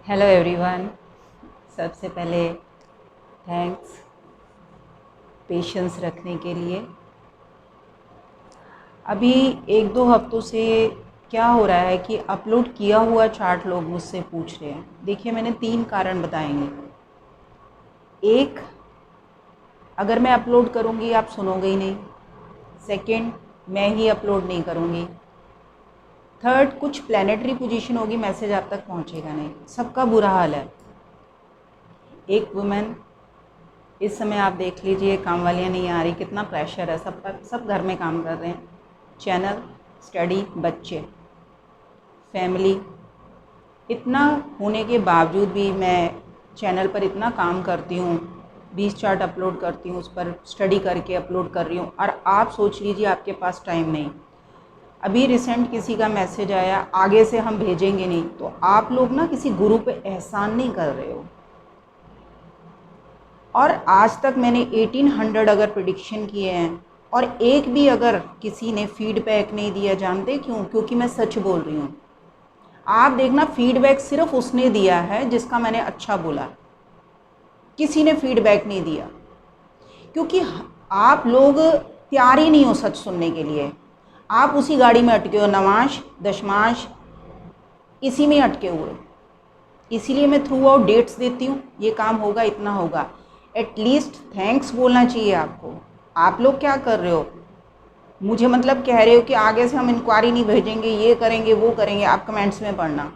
Hello everyone. सबसे पहले thanks patience रखने के लिए। अभी एक दो हफ्तों से क्या हो रहा है कि अपलोड किया हुआ चार्ट लोग मुझसे पूछ रहे हैं। देखिए, मैंने 3 कारण बताएंगे। एक, अगर मैं अपलोड करूँगी आप सुनोगे ही नहीं। सेकंड, मैं ही अपलोड नहीं करूँगी। थर्ड, कुछ प्लानिटरी पोजीशन होगी, मैसेज आप तक पहुँचेगा नहीं। सबका बुरा हाल है। एक वुमेन, इस समय आप देख लीजिए, काम वालियाँ नहीं आ रही, कितना प्रेशर है सब पर। सब घर में काम कर रहे हैं। चैनल, स्टडी, बच्चे, फैमिली, इतना होने के बावजूद भी मैं चैनल पर इतना काम करती हूँ, 20 चार्ट अपलोड करती हूँ, उस पर स्टडी करके अपलोड कर रही हूँ। और आप सोच लीजिए आपके पास टाइम नहीं। अभी रिसेंट किसी का मैसेज आया, आगे से हम भेजेंगे नहीं। तो आप लोग ना किसी गुरु पे एहसान नहीं कर रहे हो। और आज तक मैंने 1800 अगर प्रिडिक्शन किए हैं और एक भी अगर किसी ने फीडबैक नहीं दिया, जानते क्यों? क्योंकि मैं सच बोल रही हूँ। आप देखना, फीडबैक सिर्फ उसने दिया है जिसका मैंने अच्छा बोला। किसी ने फीडबैक नहीं दिया, क्योंकि आप लोग तैयार ही नहीं हो सच सुनने के लिए। आप उसी गाड़ी में अटके हो, नवांश दशमांश, इसी में अटके हुए। इसीलिए मैं थ्रू आउट डेट्स देती हूँ, ये काम होगा, इतना होगा। एटलीस्ट थैंक्स बोलना चाहिए आपको। आप लोग क्या कर रहे हो? मुझे मतलब कह रहे हो कि आगे से हम इंक्वायरी नहीं भेजेंगे, ये करेंगे, वो करेंगे। आप कमेंट्स में पढ़ना।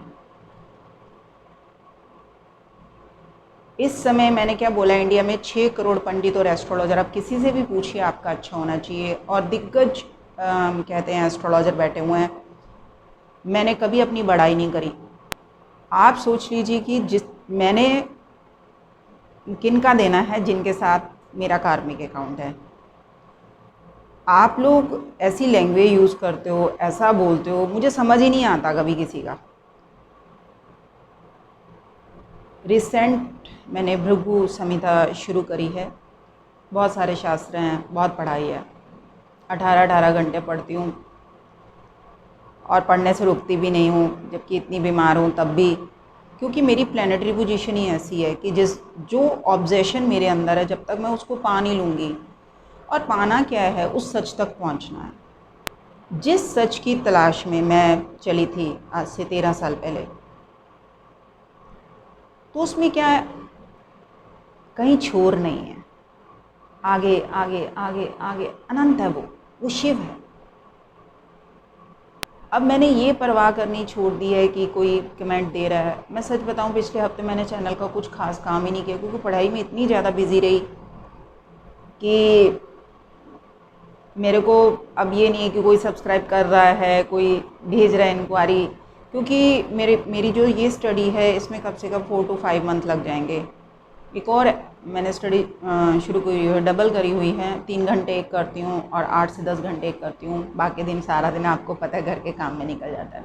इस समय मैंने क्या बोला, इंडिया में 6 करोड़ पंडित और एस्ट्रोलॉजर। आप किसी से भी पूछिए, आपका अच्छा होना चाहिए। और दिग्गज कहते हैं एस्ट्रोलॉजर बैठे हुए हैं। मैंने कभी अपनी बड़ाई नहीं करी। आप सोच लीजिए कि जिस मैंने किन का देना है, जिनके साथ मेरा कार्मिक अकाउंट है। आप लोग ऐसी लैंग्वेज यूज़ करते हो, ऐसा बोलते हो, मुझे समझ ही नहीं आता कभी किसी का। रिसेंट मैंने भृगु संहिता शुरू करी है। बहुत सारे शास्त्र हैं, बहुत पढ़ाई है। 18-18 घंटे पढ़ती हूँ और पढ़ने से रुकती भी नहीं हूँ, जबकि इतनी बीमार हूँ तब भी। क्योंकि मेरी प्लानिटरी पोजीशन ही ऐसी है कि जो ऑब्जेशन मेरे अंदर है, जब तक मैं उसको पा नहीं लूँगी। और पाना क्या है? उस सच तक पहुँचना है। जिस सच की तलाश में मैं चली थी आज से 13 साल पहले, तो उसमें क्या है, कहीं छोर नहीं है। आगे आगे आगे आगे अनंत है। वो शिव है। अब मैंने ये परवाह करनी छोड़ दी है कि कोई कमेंट दे रहा है। मैं सच बताऊं, पिछले हफ्ते मैंने चैनल का कुछ खास काम ही नहीं किया, क्योंकि पढ़ाई में इतनी ज़्यादा बिजी रही कि मेरे को अब ये नहीं है कि कोई सब्सक्राइब कर रहा है, कोई भेज रहा है इंक्वायरी। क्योंकि मेरी जो ये स्टडी है, इसमें कम से कम 4 to 5 मंथ लग जाएंगे। एक और मैंने स्टडी शुरू की हुई है, डबल करी हुई है। 3 घंटे एक करती हूँ और 8 से 10 घंटे एक करती हूँ। बाकी दिन सारा दिन आपको पता है घर के काम में निकल जाता है।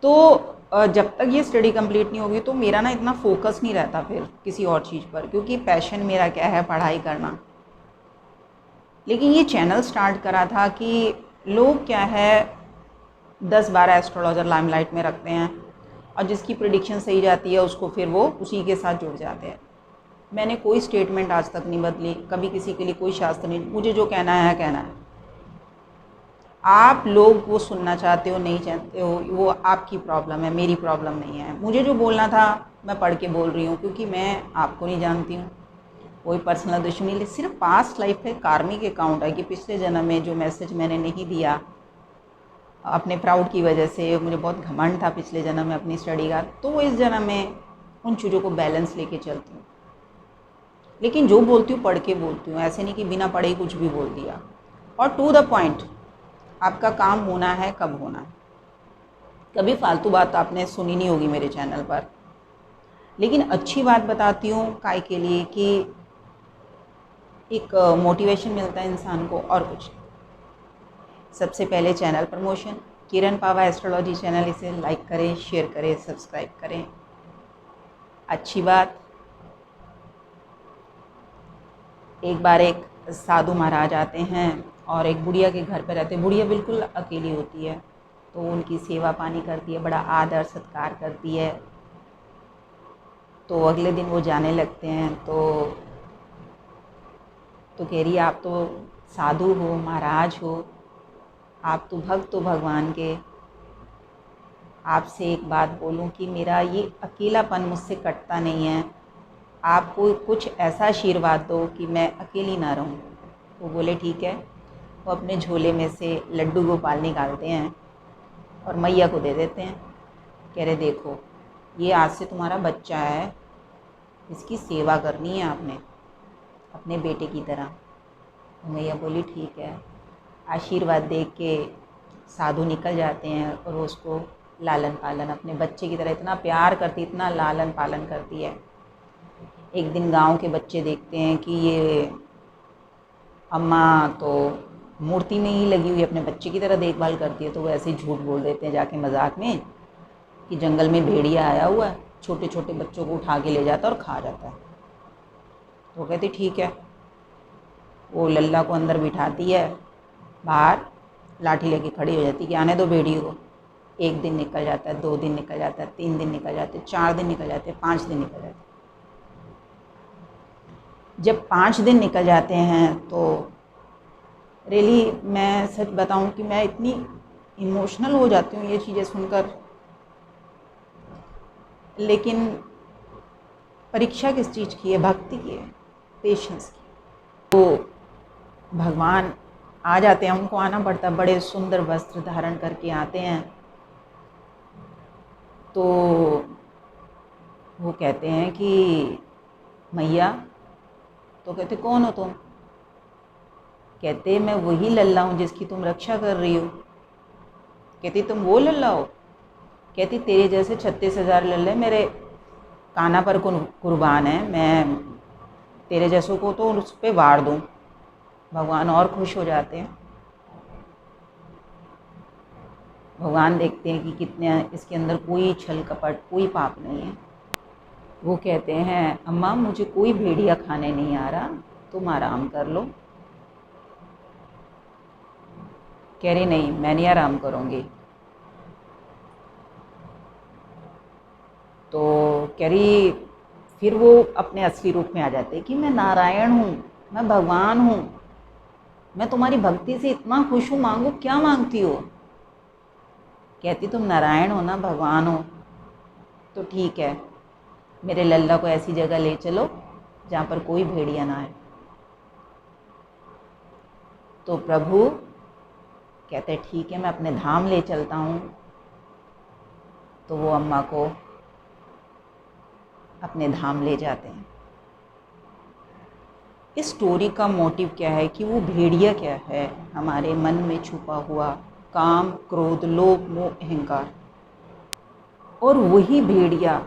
तो जब तक ये स्टडी कंप्लीट नहीं होगी तो मेरा ना इतना फोकस नहीं रहता फिर किसी और चीज़ पर, क्योंकि पैशन मेरा क्या है, पढ़ाई करना। लेकिन ये चैनल स्टार्ट करा था कि लोग क्या है, 10-12 एस्ट्रोलॉजर लाइमलाइट में रखते हैं और जिसकी प्रिडिक्शन सही जाती है उसको फिर वो उसी के साथ जुड़ जाते हैं। मैंने कोई स्टेटमेंट आज तक नहीं बदली, कभी किसी के लिए कोई शास्त्र नहीं। मुझे जो कहना है कहना है। आप लोग वो सुनना चाहते हो नहीं चाहते हो, वो आपकी प्रॉब्लम है, मेरी प्रॉब्लम नहीं है। मुझे जो बोलना था मैं पढ़ के बोल रही हूँ, क्योंकि मैं आपको नहीं जानती हूँ। कोई पर्सनल दुश्मनी नहीं, सिर्फ पास्ट लाइफ है, कार्मिक अकाउंट है कि पिछले जन्म में जो मैसेज मैंने नहीं दिया अपने प्राउड की वजह से, मुझे बहुत घमंड था पिछले जन्म में अपनी स्टडी का, तो वो इस जन्म में उन चीज़ों को बैलेंस लेके चलती हूँ। लेकिन जो बोलती हूँ पढ़ के बोलती हूँ, ऐसे नहीं कि बिना पढ़े ही कुछ भी बोल दिया। और टू द पॉइंट, आपका काम होना है कब होना है। कभी फालतू बात आपने सुनी नहीं होगी मेरे चैनल पर। लेकिन अच्छी बात बताती हूँ काय के लिए, कि एक मोटिवेशन मिलता है इंसान को, और कुछ। सबसे पहले चैनल प्रमोशन, किरण पावा एस्ट्रोलॉजी चैनल, इसे लाइक करें, शेयर करें, सब्सक्राइब करें। अच्छी बात, एक बार एक साधु महाराज आते हैं और एक बुढ़िया के घर पर रहते हैं। बुढ़िया बिल्कुल अकेली होती है, तो उनकी सेवा पानी करती है, बड़ा आदर सत्कार करती है। तो अगले दिन वो जाने लगते हैं। तो कह रही है आप तो साधु हो, महाराज हो, आप तो भक्त हो भगवान के, आपसे एक बात बोलूं कि मेरा ये अकेलापन मुझसे कटता नहीं है, आप कोई कुछ ऐसा आशीर्वाद दो कि मैं अकेली ना रहूं। वो बोले ठीक है। वो अपने झोले में से लड्डू गोपाल निकालते हैं और मैया को दे देते हैं। कह रहे देखो, ये आज से तुम्हारा बच्चा है, इसकी सेवा करनी है आपने अपने बेटे की तरह। तो मैया बोली ठीक है। आशीर्वाद दे के साधु निकल जाते हैं और उसको लालन पालन अपने बच्चे की तरह इतना प्यार करती, इतना लालन पालन करती है। एक दिन गांव के बच्चे देखते हैं कि ये अम्मा तो मूर्ति में ही लगी हुई अपने बच्चे की तरह देखभाल करती है, तो वो ऐसे ही झूठ बोल देते हैं जाके मजाक में कि जंगल में भेड़िया आया हुआ है, छोटे छोटे बच्चों को उठा के ले जाता है और खा जाता है। तो वो कहती ठीक है। वो लल्ला को अंदर बिठाती है, बाहर लाठी लेके खड़ी हो जाती है कि आने दो भेड़िए को। एक दिन निकल जाता है, 2 दिन निकल जाता है, 3 दिन निकल जाते, 4 दिन निकल जाते, 5 दिन निकल जाते। जब 5 दिन निकल जाते हैं तो रियली मैं सच बताऊं कि मैं इतनी इमोशनल हो जाती हूँ ये चीज़ें सुनकर। लेकिन परीक्षा किस चीज़ की है? भक्ति की है, पेशेंस की। तो भगवान आ जाते हैं, उनको आना पड़ता है, बड़े सुंदर वस्त्र धारण करके आते हैं। तो वो कहते हैं कि मैया, तो कहते कौन हो तुम? कहते मैं वही लल्ला हूँ जिसकी तुम रक्षा कर रही हो। कहती तुम वो लल्ला हो? कहती तेरे जैसे 36,000 लल्ले मेरे काना पर कुर्बान है, मैं तेरे जैसों को तो उस पर वार दूँ। भगवान और खुश हो जाते हैं। भगवान देखते हैं कि कितने इसके अंदर कोई छल कपट, कोई पाप नहीं है। वो कहते हैं अम्मा मुझे कोई भेड़िया खाने नहीं आ रहा, तुम आराम कर लो। कह रही नहीं, मैं नहीं आराम करूँगी। तो कह रही फिर वो अपने असली रूप में आ जाते हैं कि मैं नारायण हूँ, मैं भगवान हूँ, मैं तुम्हारी भक्ति से इतना खुश हूँ, मांगो क्या मांगती हो? कहती तुम नारायण हो ना, भगवान हो, तो ठीक है, मेरे लल्ला को ऐसी जगह ले चलो जहाँ पर कोई भेड़िया ना है। तो प्रभु कहते ठीक है, मैं अपने धाम ले चलता हूँ। तो वो अम्मा को अपने धाम ले जाते हैं। इस स्टोरी का मोटिव क्या है कि वो भेड़िया क्या है? हमारे मन में छुपा हुआ काम, क्रोध, लोभ, मोह, अहंकार। और वही भेड़िया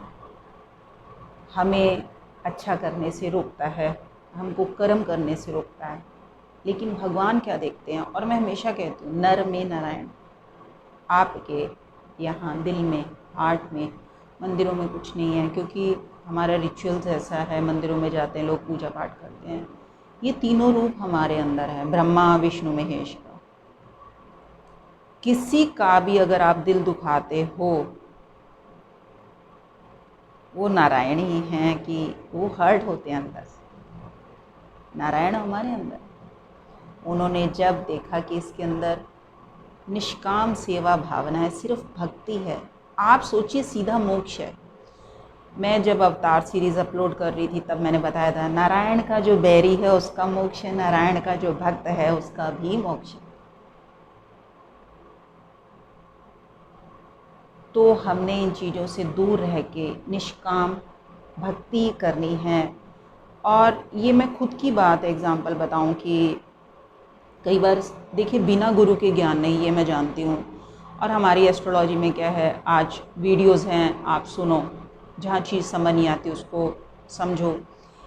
हमें अच्छा करने से रोकता है, हमको कर्म करने से रोकता है। लेकिन भगवान क्या देखते हैं? और मैं हमेशा कहती हूँ नर में नारायण। आपके यहाँ दिल में, हार्ट में, मंदिरों में कुछ नहीं है, क्योंकि हमारा रिचुअल्स ऐसा है, मंदिरों में जाते हैं लोग, पूजा पाठ करते हैं। ये तीनों रूप हमारे अंदर है, ब्रह्मा विष्णु महेश का। किसी का भी अगर आप दिल दुखाते हो, वो नारायण ही हैं कि वो हर्ट होते हैं अंदर से। नारायण हमारे अंदर। उन्होंने जब देखा कि इसके अंदर निष्काम सेवा भावना है, सिर्फ भक्ति है, आप सोचिए सीधा मोक्ष है। मैं जब अवतार सीरीज़ अपलोड कर रही थी तब मैंने बताया था नारायण का जो बैरी है उसका मोक्ष है, नारायण का जो भक्त है उसका भी मोक्ष है। तो हमने इन चीज़ों से दूर रह के निष्काम भक्ति करनी है। और ये मैं खुद की बात एग्जांपल बताऊं कि कई बार देखिए बिना गुरु के ज्ञान नहीं, ये मैं जानती हूँ। और हमारी एस्ट्रोलॉजी में क्या है, आज वीडियोस हैं, आप सुनो, जहाँ चीज़ समझ नहीं आती उसको समझो।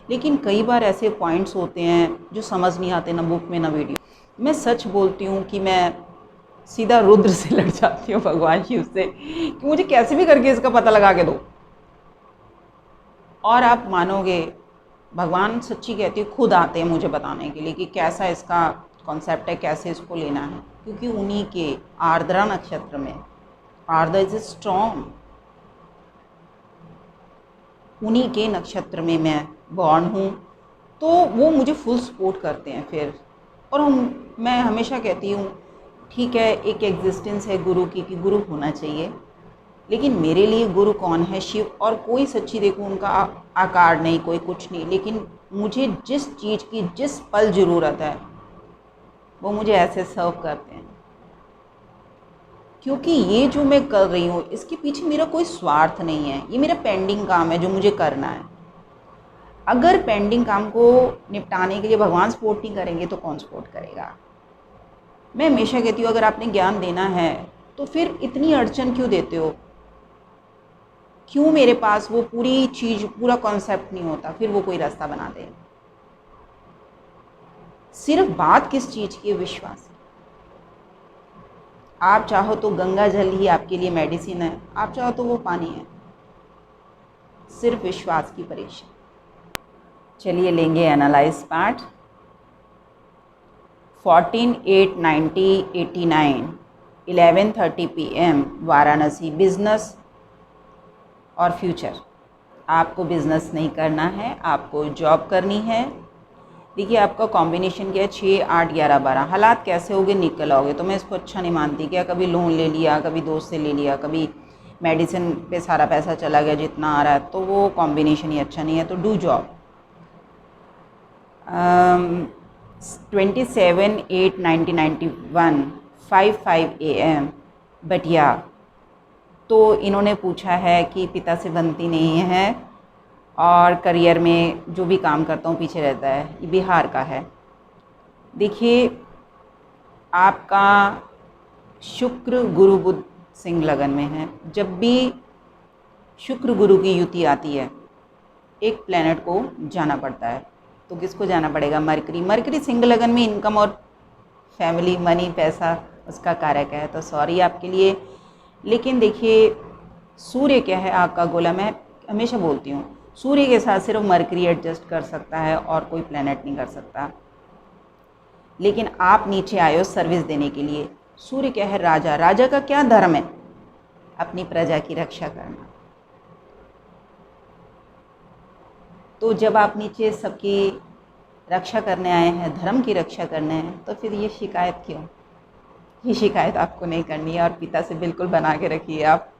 लेकिन कई बार ऐसे पॉइंट्स होते हैं जो समझ नहीं आते, ना बुक में ना वीडियो। मैं सच बोलती हूँ कि मैं सीधा रुद्र से लड़ जाती हूँ, भगवान शिव से, कि मुझे कैसे भी करके इसका पता लगा के दो। और आप मानोगे, भगवान सच्ची कहती है खुद आते हैं मुझे बताने के लिए कि कैसा इसका कॉन्सेप्ट है, कैसे इसको लेना है। क्योंकि उन्हीं के आर्द्रा नक्षत्र में, आर्द्रा इज स्ट्रॉन्ग, उन्हीं के नक्षत्र में मैं बॉर्न हूँ, तो वो मुझे फुल सपोर्ट करते हैं फिर। और मैं हमेशा कहती हूँ ठीक है, एक एग्जिस्टेंस है गुरु की कि गुरु होना चाहिए, लेकिन मेरे लिए गुरु कौन है? शिव। और कोई सच्ची देखो उनका आकार नहीं, कोई कुछ नहीं, लेकिन मुझे जिस चीज़ की जिस पल ज़रूरत है वो मुझे ऐसे सर्व करते हैं, क्योंकि ये जो मैं कर रही हूँ इसके पीछे मेरा कोई स्वार्थ नहीं है। ये मेरा पेंडिंग काम है जो मुझे करना है। अगर पेंडिंग काम को निपटाने के लिए भगवान सपोर्ट नहीं करेंगे तो कौन सपोर्ट करेगा? मैं हमेशा कहती हूँ अगर आपने ज्ञान देना है तो फिर इतनी अड़चन क्यों देते हो? क्यों मेरे पास वो पूरी चीज़, पूरा कॉन्सेप्ट नहीं होता? फिर वो कोई रास्ता बना दे। सिर्फ बात किस चीज़ की? विश्वास। आप चाहो तो गंगा जल ही आपके लिए मेडिसिन है, आप चाहो तो वो पानी है। सिर्फ विश्वास की परीक्षा। चलिए लेंगे analyse part. 14/8/1989 11:30 PM Varanasi. Business और फ्यूचर। आपको बिज़नेस नहीं करना है, आपको जॉब करनी है। देखिए आपका कॉम्बिनेशन क्या है? 6, 8, 11, 12। हालात कैसे होगे? निकल आओगे। तो मैं इसको अच्छा नहीं मानती। क्या कभी लोन ले लिया, कभी दोस्त से ले लिया, कभी मेडिसिन पे सारा पैसा चला गया जितना आ रहा है, तो वो कॉम्बिनेशन ही अच्छा नहीं है। तो डू जॉब। 27/8/1991 5:05 AM बटिया। तो इन्होंने पूछा है कि पिता से बनती नहीं है और करियर में जो भी काम करता हूँ पीछे रहता है। ये बिहार का है। देखिए आपका शुक्र गुरु बुध सिंह लगन में है। जब भी शुक्र गुरु की युति आती है एक प्लेनेट को जाना पड़ता है। तो किसको जाना पड़ेगा? मरकरी। मरकरी सिंह लगन में इनकम और फैमिली, मनी, पैसा उसका कारक है। तो सॉरी आपके लिए। लेकिन देखिए सूर्य क्या है? आग का गोला। मैं हमेशा बोलती हूँ सूर्य के साथ सिर्फ मरकरी एडजस्ट कर सकता है और कोई प्लेनेट नहीं कर सकता। लेकिन आप नीचे आए हो सर्विस देने के लिए। सूर्य क्या है? राजा। राजा का क्या धर्म है? अपनी प्रजा की रक्षा करना। तो जब आप नीचे सबकी रक्षा करने आए हैं, धर्म की रक्षा करने हैं, तो फिर ये शिकायत क्यों? ये शिकायत आपको नहीं करनी है और पिता से बिल्कुल बना के रखिए आप।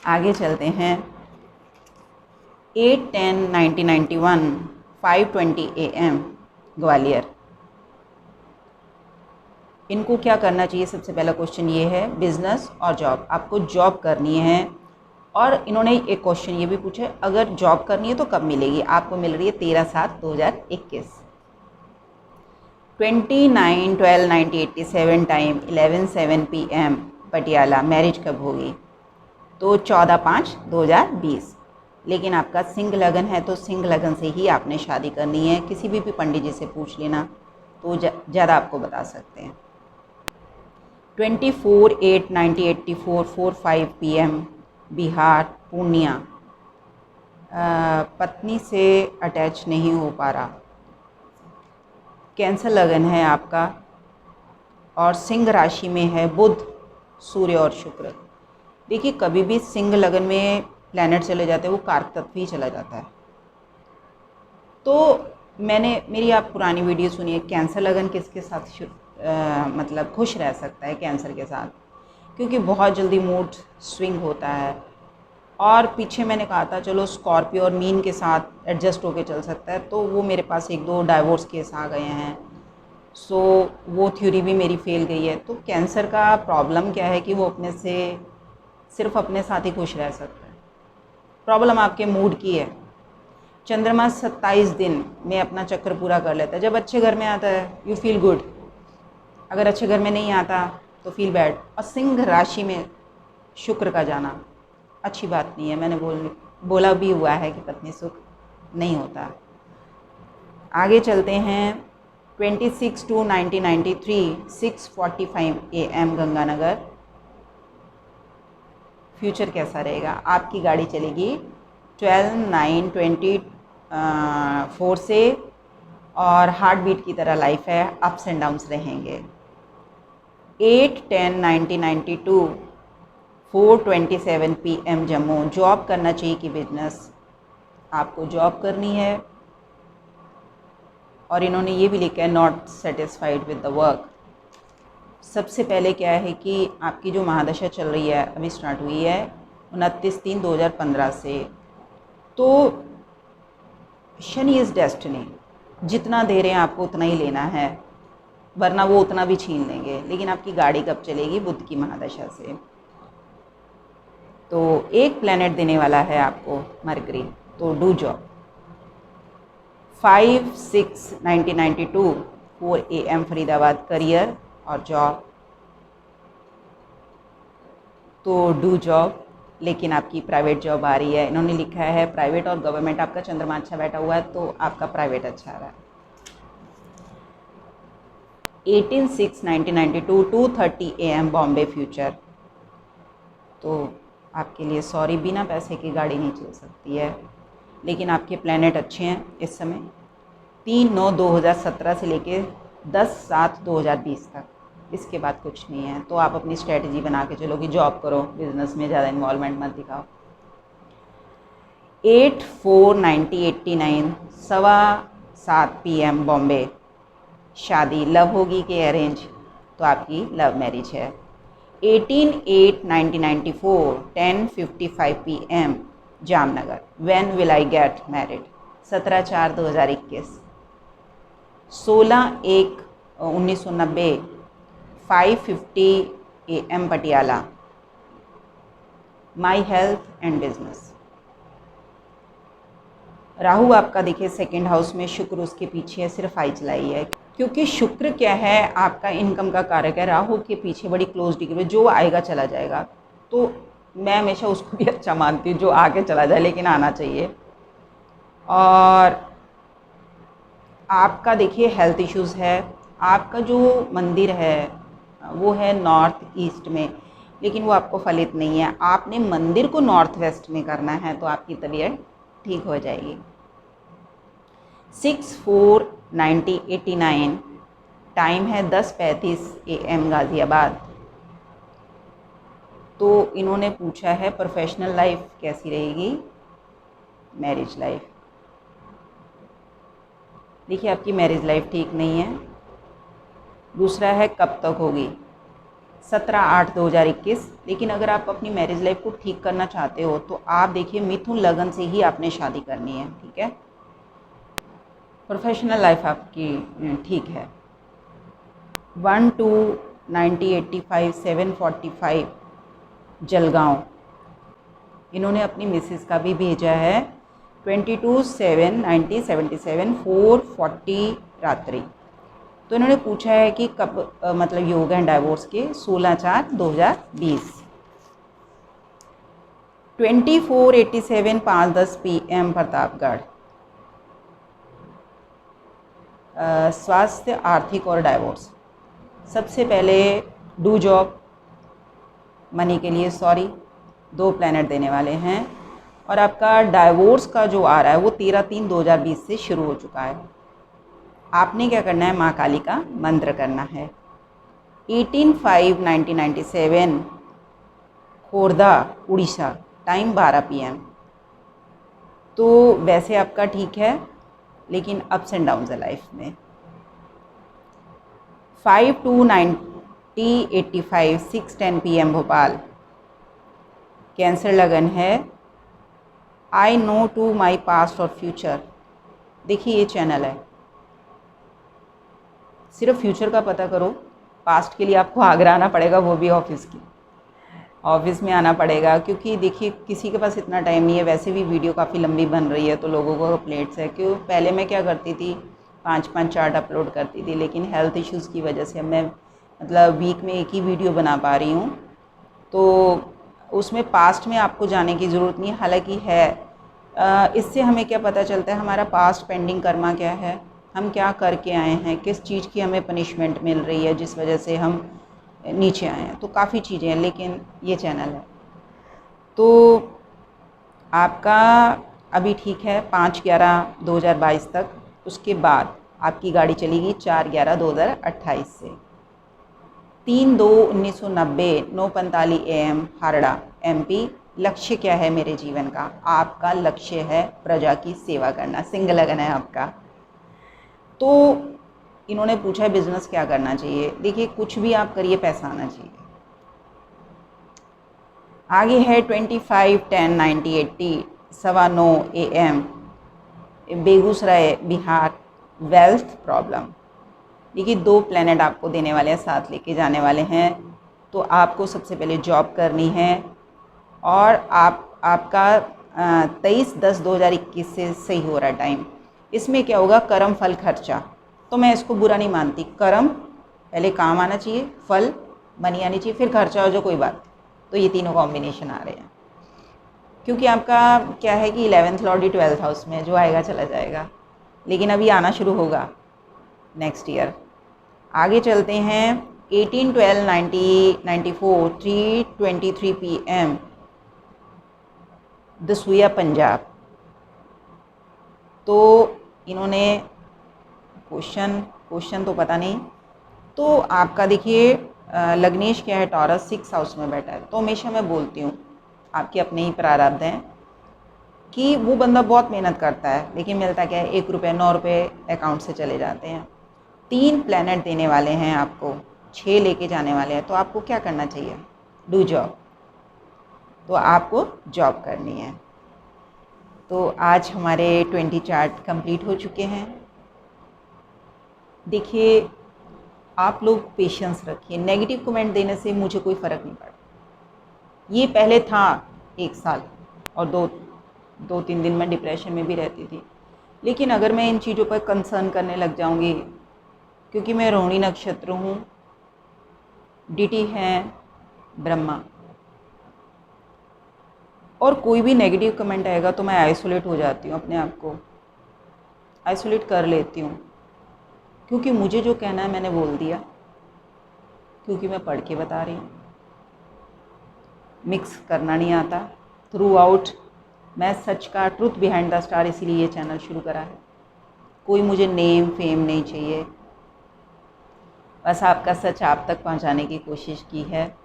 आगे चलते हैं। 8/10/1991 5:20 AM ग्वालियर। इनको क्या करना चाहिए? सबसे पहला क्वेश्चन ये है, बिजनेस और जॉब। आपको जॉब करनी है। और इन्होंने एक क्वेश्चन ये भी पूछा, अगर जॉब करनी है तो कब मिलेगी? आपको मिल रही है 13/7/2021। 29/12/1987 टाइम 11:07 PM पटियाला। मैरिज कब होगी? तो 14/5/2020। लेकिन आपका सिंह लगन है तो सिंह लगन से ही आपने शादी करनी है। किसी भी पंडित जी से पूछ लेना तो ज़्यादा आपको बता सकते हैं। 24/8/1984 4:05 PM बिहार पूर्णिया। पत्नी से अटैच नहीं हो पा रहा। कैंसर लगन है आपका और सिंह राशि में है बुध, सूर्य और शुक्र। देखिए कभी भी सिंह लगन में प्लैनेट चले जाते हैं वो कारक तत्व ही चला जाता है। तो मेरी आप पुरानी वीडियो सुनिए। कैंसर लगन किसके साथ मतलब खुश रह सकता है? कैंसर के साथ, क्योंकि बहुत जल्दी मूड स्विंग होता है। और पीछे मैंने कहा था चलो स्कॉर्पियो और मीन के साथ एडजस्ट होके चल सकता है, तो वो मेरे पास 1-2 डाइवोर्स केस आ गए हैं। सो वो थ्योरी भी मेरी फेल गई है। तो कैंसर का प्रॉब्लम क्या है कि वो सिर्फ अपने साथ ही खुश रह सकता है। प्रॉब्लम आपके मूड की है। चंद्रमा 27 दिन में अपना चक्कर पूरा कर लेता है। जब अच्छे घर में आता है यू फील गुड, अगर अच्छे घर में नहीं आता तो फील बैड। और सिंह राशि में शुक्र का जाना अच्छी बात नहीं है। मैंने बोला भी हुआ है कि पत्नी सुख नहीं होता। आगे चलते हैं। 26/2/1993 6:45 AM गंगानगर। फ्यूचर कैसा रहेगा? आपकी गाड़ी चलेगी 12/9/24 से और हार्ट बीट की तरह लाइफ है, अप्स एंड डाउन्स रहेंगे। 8/10/1992 4:27 PM जम्मू। जॉब करना चाहिए कि बिजनेस? आपको जॉब करनी है। और इन्होंने ये भी लिखा है not satisfied with the work. सबसे पहले क्या है कि आपकी जो महादशा चल रही है, अभी स्टार्ट हुई है 29/3/2015 से, तो शनि इज़ डेस्टिनी। जितना दे रहे हैं आपको उतना ही लेना है, वरना वो उतना भी छीन लेंगे। लेकिन आपकी गाड़ी कब चलेगी? बुध की महादशा से। तो एक प्लैनेट देने वाला है आपको मरकरी, तो do job. 5/6/1992 4 AM Faridabad, career और जॉब, तो डू जॉब। लेकिन आपकी प्राइवेट जॉब आ रही है। इन्होंने लिखा है प्राइवेट और गवर्नमेंट, आपका चंद्रमा अच्छा बैठा हुआ है तो आपका प्राइवेट अच्छा आ रहा है। 18/6/1992 2:30 AM बॉम्बे फ्यूचर, तो आपके लिए सॉरी, बिना पैसे की गाड़ी नहीं चल सकती है। लेकिन आपके प्लैनेट अच्छे हैं इस समय। 3/9/2017 से लेके 10/7/2020 तक, इसके बाद कुछ नहीं है। तो आप अपनी स्ट्रेटजी बना के चलो कि जॉब करो, बिजनेस में ज़्यादा इन्वॉल्वमेंट मत दिखाओ। 8/4/1989 7:15 PM बॉम्बे, शादी लव होगी कि अरेंज? तो आपकी लव मैरिज है। 18/8/1994 10:55 PM Jamnagar, when will I get married? 17/4/2021। 16/1/1990 5:50 AM Patiala, my health and business. Rahu आपका देखिए सेकंड हाउस में, शुक्र उसके पीछे है, सिर्फ आई चलाई है। क्योंकि शुक्र क्या है, आपका इनकम का कारक है। राहु के पीछे बड़ी क्लोज डिग्री में, जो आएगा चला जाएगा। तो मैं हमेशा उसको भी अच्छा मानती हूँ जो आके चला जाए, लेकिन आना चाहिए। और आपका देखिए हेल्थ इश्यूज़ है। आपका जो मंदिर है वो है नॉर्थ ईस्ट में, लेकिन वो आपको फलित नहीं है। आपने मंदिर को नॉर्थ वेस्ट में करना है, तो आपकी तबीयत ठीक हो जाएगी। 6/4/1989 टाइम है 10:35 AM गाज़ियाबाद। तो इन्होंने पूछा है प्रोफेशनल लाइफ कैसी रहेगी, मैरिज लाइफ। देखिए आपकी मैरिज लाइफ ठीक नहीं है। दूसरा है कब तक होगी, 17/8/2021। लेकिन अगर आप अपनी मैरिज लाइफ को ठीक करना चाहते हो तो आप देखिए मिथुन लगन से ही आपने शादी करनी है, ठीक है। प्रोफेशनल लाइफ आपकी ठीक है। 1/2/1985 7:45 जलगांव। इन्होंने अपनी मिसेस का भी भेजा है 22/7/1977 4:40 रात्रि। तो इन्होंने पूछा है कि कब मतलब योग एंड डाइवोर्स के। 16/4/2020। 24/87 5:10 PM प्रतापगढ़। स्वास्थ्य, आर्थिक और डाइवोर्स। सबसे पहले डू जॉब, मनी के लिए सॉरी, 2 प्लैनेट देने वाले हैं। और आपका डाइवोर्स का जो आ रहा है वो 13/3/2020 से शुरू हो चुका है। आपने क्या करना है, माँ काली का मंत्र करना है। 18/5/1997 खोर्धा उड़ीसा, टाइम 12 PM। तो वैसे आपका ठीक है, लेकिन अप्स एंड डाउन्स है लाइफ में। 5/2/1985 6:10 PM भोपाल, कैंसर लगन है। I know to my past और फ्यूचर। देखिए ये चैनल है, सिर्फ फ्यूचर का पता करो। पास्ट के लिए आपको आगरा आना पड़ेगा, वो भी ऑफिस में आना पड़ेगा। क्योंकि देखिए किसी के पास इतना टाइम नहीं है। वैसे भी वीडियो काफ़ी लंबी बन रही है तो लोगों को प्लेट्स है। क्यों पहले मैं क्या करती थी, 5-5 चार्ट अपलोड करती थी, लेकिन हेल्थ इश्यूज़ की वजह से मैं मतलब वीक में एक ही वीडियो बना पा रही हूँ। तो उसमें पास्ट में आपको जाने की ज़रूरत नहीं, हालांकि है। इससे हमें क्या पता चलता है, हमारा पास्ट पेंडिंग कर्मा क्या है, हम क्या करके आए हैं, किस चीज़ की हमें पनिशमेंट मिल रही है जिस वजह से हम नीचे आए हैं। तो काफ़ी चीज़ें हैं, लेकिन ये चैनल है। तो आपका अभी ठीक है 5/11/2022 तक। उसके बाद आपकी गाड़ी चलेगी 4/11/2028 से। 3/2/1990 9:45 AM हारड़ा MP। लक्ष्य क्या है मेरे जीवन का? आपका लक्ष्य है प्रजा की सेवा करना, सिंह लगन है आपका। तो इन्होंने पूछा है बिजनेस क्या करना चाहिए। देखिए कुछ भी आप करिए, पैसा आना चाहिए। आगे है 25/10/1980 9:15 AM Begusarai Bihar wealth problem. देखिए 2 प्लेनेट आपको देने वाले हैं, साथ लेके जाने वाले हैं। तो आपको सबसे पहले जॉब करनी है और आपका 23/10/2021 से सही हो रहा है टाइम। इसमें क्या होगा, कर्म फल खर्चा। तो मैं इसको बुरा नहीं मानती। कर्म पहले काम आना चाहिए, फल मनी आनी चाहिए, फिर खर्चा हो जो कोई बात। तो ये तीनों कॉम्बिनेशन आ रहे हैं, क्योंकि आपका क्या है कि 11th लॉर्ड ही 12th हाउस में, जो आएगा चला जाएगा, लेकिन अभी आना शुरू होगा नेक्स्ट ईयर। आगे चलते हैं 18/12/1994 3:23 PM दसूया पंजाब। तो इन्होंने क्वेश्चन तो पता नहीं। तो आपका देखिए लग्नेश क्या है, टॉरस 6 हाउस में बैठा है। तो हमेशा मैं बोलती हूँ आपके अपने ही प्रारब्ध हैं कि वो बंदा बहुत मेहनत करता है, लेकिन मिलता क्या है, 1 रुपये 9 रुपये अकाउंट से चले जाते हैं। 3 प्लैनेट देने वाले हैं आपको, 6 लेके जाने वाले हैं। तो आपको क्या करना चाहिए? Do job. तो आपको जॉब करनी है। तो आज हमारे 20 चार्ट कंप्लीट हो चुके हैं। देखिए आप लोग पेशेंस रखिए। नेगेटिव कमेंट देने से मुझे कोई फ़र्क नहीं पड़ा। ये पहले था 1 साल और 2-3 दिन मैं डिप्रेशन में भी रहती थी। लेकिन अगर मैं इन चीज़ों पर कंसर्न करने लग जाऊंगी, क्योंकि मैं रोहिणी नक्षत्र हूँ, डिटी हैं ब्रह्मा, और कोई भी नेगेटिव कमेंट आएगा तो मैं आइसोलेट हो जाती हूँ, अपने आप को आइसोलेट कर लेती हूँ। क्योंकि मुझे जो कहना है मैंने बोल दिया, क्योंकि मैं पढ़ के बता रही हूँ। मिक्स करना नहीं आता। थ्रू आउट मैं सच का, ट्रुथ बिहाइंड द स्टार, इसीलिए ये चैनल शुरू करा है। कोई मुझे नेम फेम नहीं चाहिए, बस आपका सच आप तक पहुंचाने की कोशिश की है।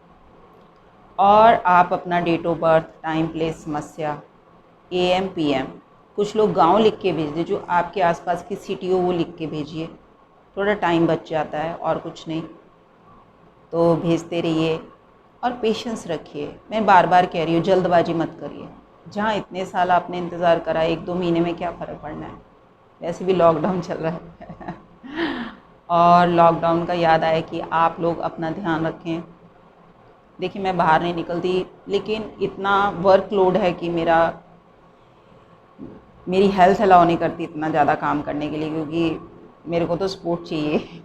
और आप अपना date of birth, time, place, समस्या, AM PM, कुछ लोग गांव लिख के भेज दे, जो आपके आसपास की सिटी हो वो लिख के भेजिए, थोड़ा टाइम बच जाता है और कुछ नहीं। तो भेजते रहिए और पेशेंस रखिए। मैं बार बार कह रही हूँ, जल्दबाजी मत करिए। जहाँ इतने साल आपने इंतज़ार करा, 1-2 महीने में क्या फ़र्क पड़ना है? वैसे भी लॉकडाउन चल रहा है और लॉकडाउन का याद आया कि आप लोग अपना ध्यान रखें। देखिए मैं बाहर नहीं निकलती, लेकिन इतना वर्कलोड है कि मेरी हेल्थ अलाउ नहीं करती इतना ज़्यादा काम करने के लिए, क्योंकि मेरे को तो सपोर्ट चाहिए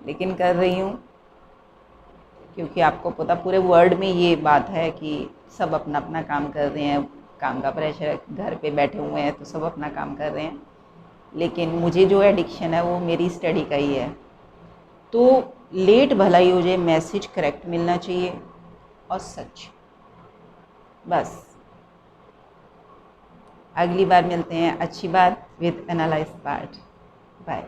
लेकिन कर रही हूँ, क्योंकि आपको पता पूरे वर्ल्ड में ये बात है कि सब अपना अपना काम कर रहे हैं। काम का प्रेशर, घर पे बैठे हुए हैं तो सब अपना काम कर रहे हैं। लेकिन मुझे जो एडिक्शन है वो मेरी स्टडी का ही है। तो लेट भला ही हो जाए, मैसेज करेक्ट मिलना चाहिए और सच। बस अगली बार मिलते हैं अच्छी बात विद एनालाइज पार्ट। बाय।